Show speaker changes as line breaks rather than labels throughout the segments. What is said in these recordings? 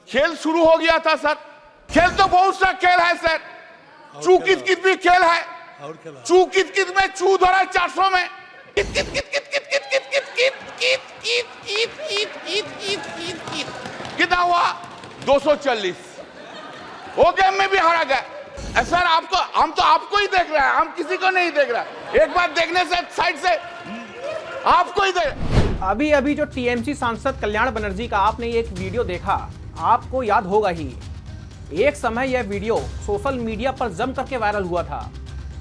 खेल शुरू हो गया था सर। खेल तो बहुत सा खेल है सर। चू कित कित भी खेल है। चू कित कित में चू धरा 400 में। कित कित कित कित कित कित कित कित कित कित कित कित कित कित कित कित कितना हुआ 240। वो गेम में भी हारा गया सर। आपको हम तो आपको ही देख रहे हैं, हम किसी को नहीं देख रहे। एक बार देखने से साइड से आपको ही देख।
अभी अभी जो टीएमसी सांसद कल्याण बनर्जी का आपने एक वीडियो देखा, आपको याद होगा ही, एक समय यह वीडियो सोशल मीडिया पर जम करके वायरल हुआ था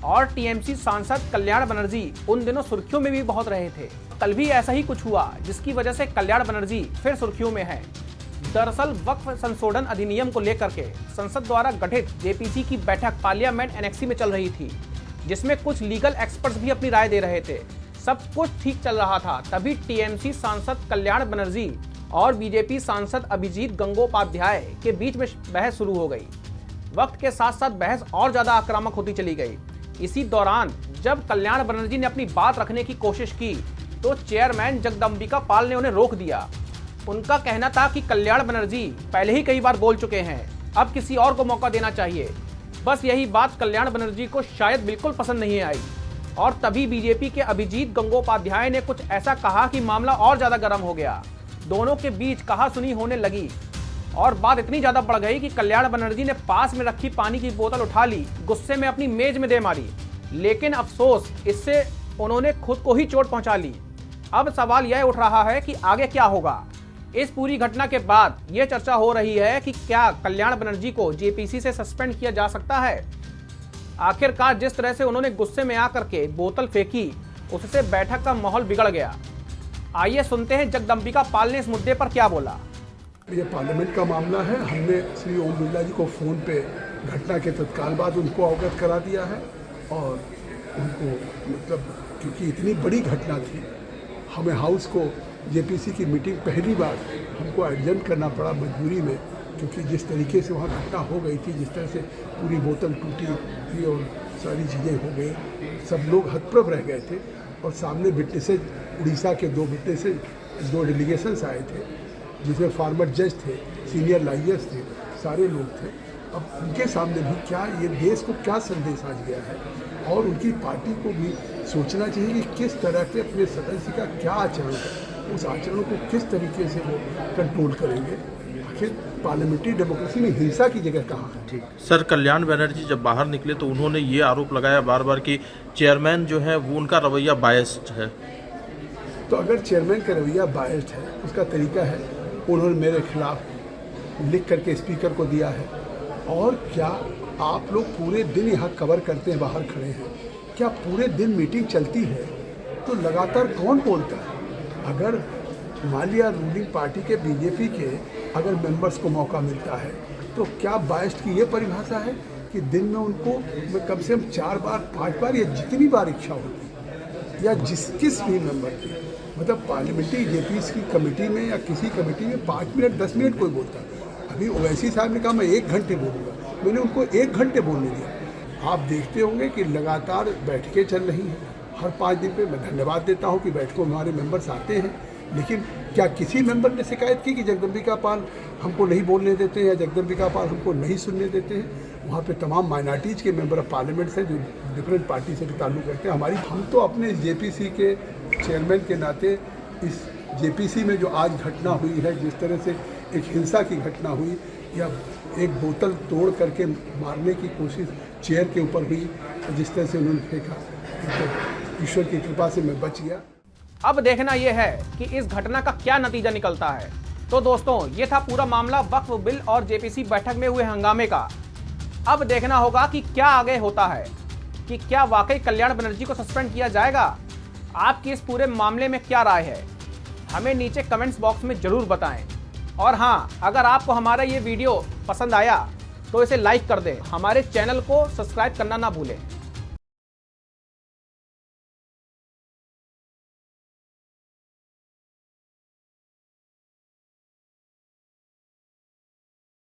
और टीएमसी सांसद कल्याण बनर्जी उन दिनों सुर्खियों में भी बहुत रहे थे। कल भी ऐसा ही कुछ हुआ जिसकी वजह से कल्याण बनर्जी फिर सुर्खियों में है। दरअसल वक्फ संशोधन अधिनियम को लेकर के संसद द्वारा गठित जेपीसी की बैठक पार्लियामेंट एनेक्सी में चल रही थी, जिसमें कुछ लीगल एक्सपर्ट्स भी अपनी राय दे रहे थे। सब कुछ ठीक चल रहा था, तभी टीएमसी सांसद कल्याण बनर्जी और बीजेपी सांसद अभिजीत गंगोपाध्याय के बीच में बहस शुरू हो गई। वक्त के साथ साथ बहस और ज्यादा आक्रामक होती चली गई। इसी दौरान जब कल्याण बनर्जी ने अपनी बात रखने की कोशिश की तो चेयरमैन जगदम्बिका पाल ने उन्हें रोक दिया। उनका कहना था कि कल्याण बनर्जी पहले ही कई बार बोल चुके हैं, अब किसी और को मौका देना चाहिए। बस यही बात कल्याण बनर्जी को शायद बिल्कुल पसंद नहीं आई और तभी बीजेपी के अभिजीत गंगोपाध्याय ने कुछ ऐसा कहा कि मामला और ज्यादा गर्म हो गया। दोनों के बीच कहासुनी होने लगी और बात इतनी ज्यादा बढ़ गई कि कल्याण बनर्जी ने पास में रखी पानी की बोतल उठा ली, गुस्से में अपनी मेज में दे मारी। लेकिन अफसोस, इससे उन्होंने खुद को ही चोट पहुंचा ली। अब सवाल यह उठ रहा है कि आगे क्या होगा। इस पूरी घटना के बाद यह चर्चा हो रही है कि क्या कल्याण बनर्जी को जेपीसी से सस्पेंड किया जा सकता है। आखिरकार जिस तरह से उन्होंने गुस्से में आकर के बोतल फेंकी, उससे बैठक का माहौल बिगड़ गया। आइए सुनते हैं जगदम्बिका पाल ने इस मुद्दे पर क्या बोला।
ये पार्लियामेंट का मामला है। हमने श्री ओम बिरला जी को फ़ोन पे घटना के तत्काल बाद उनको अवगत करा दिया है और उनको मतलब क्योंकि इतनी बड़ी घटना थी, हमें हाउस को जेपीसी की मीटिंग पहली बार हमको एडजर्न करना पड़ा मजबूरी में, क्योंकि जिस तरीके से वहाँ घटना हो गई थी, जिस तरह से पूरी बोतल टूटी थी और सारी चीज़ें हो गई, सब लोग हतप्रभ रह गए थे। और सामने विटनेसेज, उड़ीसा के 2 विटनेसेज, 2 डेलीगेशंस आए थे जिसमें फार्मर जज थे, सीनियर लॉयर्स थे, सारे लोग थे। अब उनके सामने भी क्या ये देश को क्या संदेश आज गया है और उनकी पार्टी को भी सोचना चाहिए कि किस तरह के अपने सदस्य का क्या आचरण है, उस आचरण को किस तरीके से वो कंट्रोल करेंगे। आखिर पार्लियामेंट्री डेमोक्रेसी में हिंसा की जगह कहाँ है।
ठीक सर, कल्याण बनर्जी जब बाहर निकले तो उन्होंने ये आरोप लगाया बार बार कि चेयरमैन जो है वो उनका रवैया बायस्ड है।
तो अगर चेयरमैन का रवैया बायस्ड है, उसका तरीका है, उन्होंने मेरे खिलाफ लिख करके स्पीकर को दिया है। और क्या आप लोग पूरे दिन यहाँ कवर करते हैं, बाहर खड़े हैं, क्या पूरे दिन मीटिंग चलती है तो लगातार कौन बोलता है? अगर मान लिया रूलिंग पार्टी के बीजेपी के अगर मेंबर्स को मौका मिलता है तो क्या बायस्ड की ये परिभाषा है कि दिन में उनको कम से कम 4 बार 5 बार या जितनी बार इच्छा होती या किस भी मेंबर की, मतलब पार्लियामेंट्री जेपीसी की कमेटी में या किसी कमेटी में 5 मिनट 10 मिनट कोई बोलता है। अभी ओवैसी साहब ने कहा मैं 1 घंटे बोलूँगा, मैंने उनको 1 घंटे बोलने दिया। आप देखते होंगे कि लगातार बैठकें चल रही हैं हर 5 दिन पे। मैं धन्यवाद देता हूँ कि बैठकों में हमारे मेंबर्स आते हैं, लेकिन क्या किसी मेंबर ने शिकायत की कि जगदम्बिका पाल हमको नहीं बोलने देते हैं या जगदम्बिका पाल हमको नहीं सुनने देते हैं? वहाँ पे तमाम माइनॉरिटीज़ के मेंबर ऑफ पार्लियामेंट्स हैं जो डिफरेंट पार्टी से ताल्लुक़ रखते हैं। हम तो अपने जेपीसी के चेयरमैन के नाते इस जेपीसी में जो आज घटना हुई है, जिस तरह से एक हिंसा की घटना हुई या एक बोतल तोड़ करके मारने की कोशिश चेयर के ऊपर हुई, जिस तरह से उन्होंने फेंका, तो ईश्वर की कृपा से मैं बच गया।
अब देखना यह है कि इस घटना का क्या नतीजा निकलता है। तो दोस्तों, ये था पूरा मामला वक्फ बिल और जेपीसी बैठक में हुए हंगामे का। अब देखना होगा कि क्या आगे होता है, कि क्या वाकई कल्याण बनर्जी को सस्पेंड किया जाएगा। आपकी इस पूरे मामले में क्या राय है, हमें नीचे कमेंट्स बॉक्स में जरूर बताएं। और हाँ, अगर आपको हमारा ये वीडियो पसंद आया तो इसे लाइक कर दें, हमारे चैनल को सब्सक्राइब करना ना भूलें।